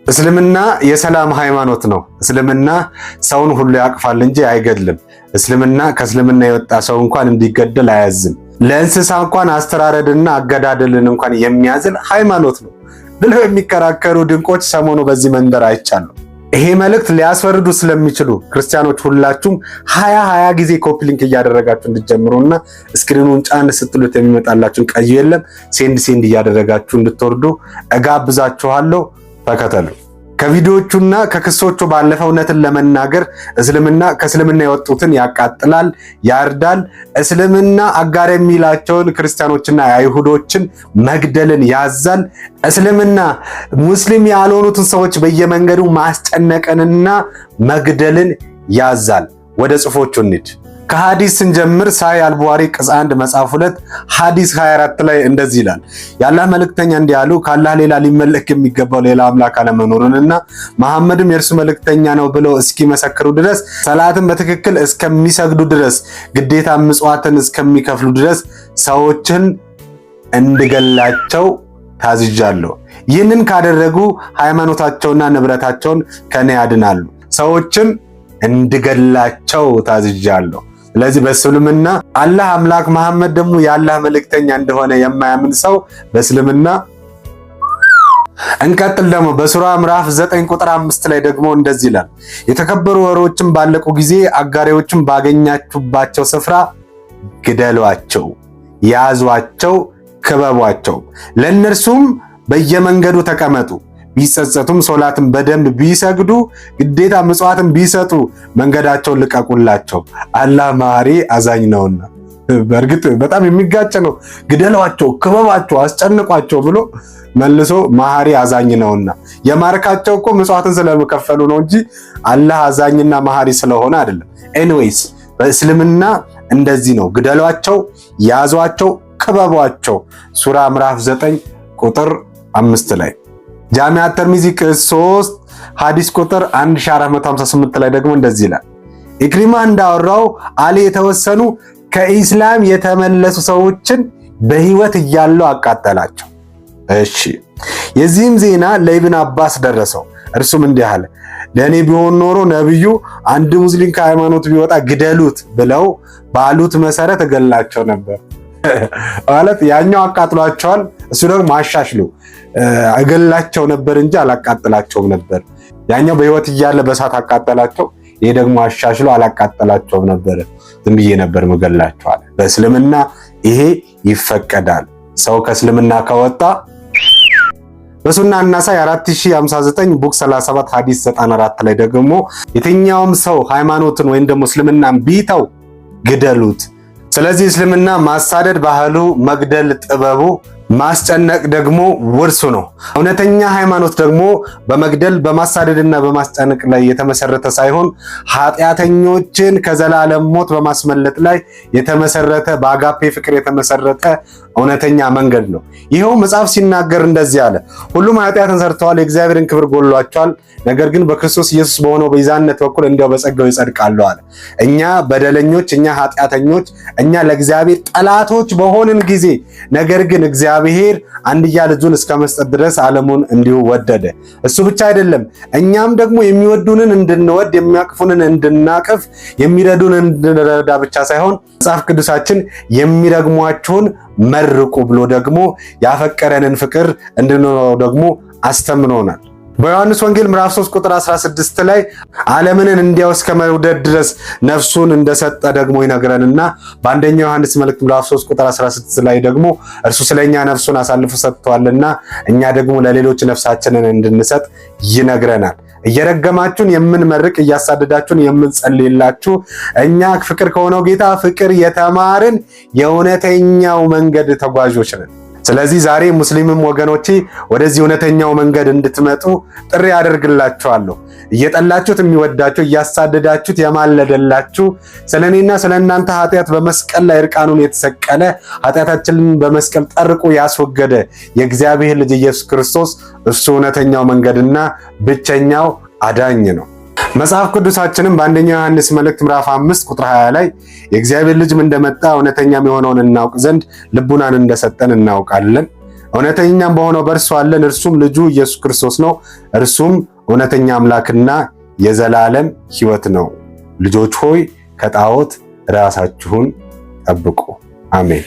እስልምና የሰላም ሃይማኖት ነው። እስልምና ሰውን ሁሉ ያቅፋል እንጂ አይገድልም። እስልምና ከእስልምና የወጣ ሰው እንኳን እንዲገደል አያዝም። ለእንስሳ እንኳን አስተራረድና አገዳደልን እንኳን የሚያዝል ሃይማኖት ነው ብለው የሚከራከሩ ድንቆች ሰሞኑ በዚህ መንደር አይቻሉ። ይሄ መልእክት ሊያስፈርዱ ስለሚችሉ ክርስቲያኖች ሁላችሁም 20 ጊዜ ኮፒ ሊንክ እያደረጋችሁ እንድትጀምሩና ስክሪኑን ጫን ስትሉት የሚመጣላችሁን ቀይ የለም ሴንድ እያደረጋችሁ እንድትወርዱ እጋብዛችኋለሁ። ተከተሉ። ከቪዲዮቹና ከክሶቹ ባለፈ እውነትን ለመናገር እስልምና ከእስልምና የወጡትን ያቃጥላል፣ ያርዳል፣ እስልምና አጋር የሚላቸውን ክርስቲያኖችና አይሁዶችን መግደልን ያዛል። እስልምና ሙስሊም ያልሆኑትን ሰዎች በየመንገዱ ማስጨነቅንና መግደልን ያዛል። ወደ ጽፎቹ እንሂድ። ከሐዲስ ስንጀምር ሳይ አልቡኻሪ ቅጽ 1 መጽሐፍ 2 ሐዲስ 24 ላይ እንደዚህ ይላል። የአላህ መልእክተኛ እንዲህ አሉ፣ ከአላህ ሌላ ሊመለክ የሚገባው ሌላ አምላክ አለመኖሩንና መሐመድም የእርሱ መልእክተኛ ነው ብለው እስኪመሰክሩ ድረስ፣ ሰላትን በትክክል እስከሚሰግዱ ድረስ፣ ግዴታ ምጽዋትን እስከሚከፍሉ ድረስ ሰዎችን እንድገላቸው ታዝዣለሁ። ይህንን ካደረጉ ሃይማኖታቸውና ንብረታቸውን ከኔ ያድናሉ። ሰዎችን እንድገላቸው ታዝዣለሁ። ስለዚህ በእስልምና አላህ አምላክ መሐመድ ደግሞ የአላህ መልእክተኛ እንደሆነ የማያምን ሰው በእስልምና እንቀጥል። ደግሞ በሱራ ምዕራፍ 9 ቁጥር 5 ላይ ደግሞ እንደዚህ ይላል፣ የተከበሩ ወሮችን ባለቁ ጊዜ አጋሪዎችን ባገኛችሁባቸው ስፍራ ግደሏቸው፣ ያዟቸው፣ ክበቧቸው፣ ለእነርሱም በየመንገዱ ተቀመጡ። ቢጸጸቱም ሶላትን በደንብ ቢሰግዱ ግዴታ ምጽዋትን ቢሰጡ መንገዳቸውን ልቀቁላቸው፣ አላህ መሐሪ አዛኝ ነውና። በእርግጥ በጣም የሚጋጭ ነው። ግደሏቸው፣ ክበባቸው፣ አስጨንቋቸው ብሎ መልሶ መሐሪ አዛኝ ነውና። የማርካቸው እኮ ምጽዋትን ስለመከፈሉ ነው እንጂ አላህ አዛኝና መሐሪ ስለሆነ አይደለም። ኤኒዌይስ በእስልምና እንደዚህ ነው። ግደሏቸው፣ ያዟቸው፣ ክበቧቸው። ሱራ ምዕራፍ 9 ቁጥር 5 ላይ ጃሚዓ ተርሚዚ ቅጽ 3 ሐዲስ ቁጥር 1458 ላይ ደግሞ እንደዚህ ይላል። ኢክሪማ እንዳወራው አሊ የተወሰኑ ከኢስላም የተመለሱ ሰዎችን በህይወት እያሉ አቃጠላቸው። እሺ፣ የዚህም ዜና ለኢብን አባስ ደረሰው። እርሱም እንዲህ አለ፣ ለኔ ቢሆን ኖሮ ነብዩ አንድ ሙስሊም ከሃይማኖት ቢወጣ ግደሉት ብለው ባሉት መሰረት እገላቸው ነበር። ማለት ያኛው አቃጥሏቸዋል፣ እሱ ደግሞ አሻሽሎ እገላቸው ነበር እንጂ አላቃጥላቸውም ነበር። ያኛው በህይወት እያለ በሳት አቃጠላቸው፣ ይሄ ደግሞ አሻሽሎ አላቃጠላቸውም ነበር፣ ዝም ብዬ ነበር መገላቸው አለ። በእስልምና ይሄ ይፈቀዳል። ሰው ከእስልምና ከወጣ በሱና እናሳይ 4059 ቡክ 37 ሐዲስ 94 ላይ ደግሞ የትኛውም ሰው ሃይማኖትን ወይም ደግሞ እስልምናን ቢተው ግደሉት። ስለዚህ እስልምና ማሳደድ ባህሉ፣ መግደል ጥበቡ፣ ማስጨነቅ ደግሞ ውርሱ ነው። እውነተኛ ሃይማኖት ደግሞ በመግደል በማሳደድና በማስጨነቅ ላይ የተመሰረተ ሳይሆን ኃጢአተኞችን ከዘላለም ሞት በማስመለጥ ላይ የተመሰረተ በአጋፔ ፍቅር የተመሰረተ እውነተኛ መንገድ ነው። ይኸው መጽሐፍ ሲናገር እንደዚህ አለ፣ ሁሉም ኃጢአትን ሰርተዋል፣ የእግዚአብሔርን ክብር ጎድሏቸዋል፣ ነገር ግን በክርስቶስ ኢየሱስ በሆነው ቤዛነት በኩል እንዲያው በጸጋው ይጸድቃሉ አለ። እኛ በደለኞች፣ እኛ ኃጢአተኞች፣ እኛ ለእግዚአብሔር ጠላቶች በሆንን ጊዜ ነገር ግን እግዚአብሔር አንድያ ልጁን እስከ መስጠት ድረስ ዓለሙን እንዲሁ ወደደ። እሱ ብቻ አይደለም፣ እኛም ደግሞ የሚወዱንን እንድንወድ፣ የሚያቅፉንን እንድናቅፍ፣ የሚረዱንን እንድንረዳ ብቻ ሳይሆን መጽሐፍ ቅዱሳችን የሚረግሟችሁን መርቁ ብሎ ደግሞ ያፈቀረንን ፍቅር እንድንኖረው ደግሞ አስተምሮናል። በዮሐንስ ወንጌል ምዕራፍ 3 ቁጥር 16 ላይ ዓለምን እንዲያው እስከ መውደድ ድረስ ነፍሱን እንደሰጠ ደግሞ ይነግረንና በአንደኛ ዮሐንስ መልእክት ምዕራፍ 3 ቁጥር 16 ላይ ደግሞ እርሱ ስለኛ ነፍሱን አሳልፎ ሰጥቷልና እኛ ደግሞ ለሌሎች ነፍሳችንን እንድንሰጥ ይነግረናል። እየረገማችሁን የምንመርቅ፣ እያሳደዳችሁን የምንጸልይላችሁ እኛ ፍቅር ከሆነው ጌታ ፍቅር የተማርን የእውነተኛው መንገድ ተጓዦች ነን። ስለዚህ ዛሬ ሙስሊምም ወገኖቼ ወደዚህ እውነተኛው መንገድ እንድትመጡ ጥሪ አደርግላችኋለሁ። እየጠላችሁት የሚወዳችሁ፣ እያሳደዳችሁት የማለደላችሁ፣ ስለኔና ስለእናንተ ኃጢአት በመስቀል ላይ እርቃኑን የተሰቀለ ኃጢአታችንን በመስቀል ጠርቆ ያስወገደ የእግዚአብሔር ልጅ ኢየሱስ ክርስቶስ እሱ እውነተኛው መንገድና ብቸኛው አዳኝ ነው። መጽሐፍ ቅዱሳችንም በአንደኛ ዮሐንስ መልእክት ምዕራፍ 5 ቁጥር 20 ላይ የእግዚአብሔር ልጅም እንደመጣ እውነተኛም የሆነውን እናውቅ ዘንድ ልቡናን እንደሰጠን እናውቃለን። እውነተኛም በሆነው በእርሱ አለን፣ እርሱም ልጁ ኢየሱስ ክርስቶስ ነው። እርሱም እውነተኛ አምላክና የዘላለም ሕይወት ነው። ልጆች ሆይ ከጣዖት ራሳችሁን ጠብቁ። አሜን።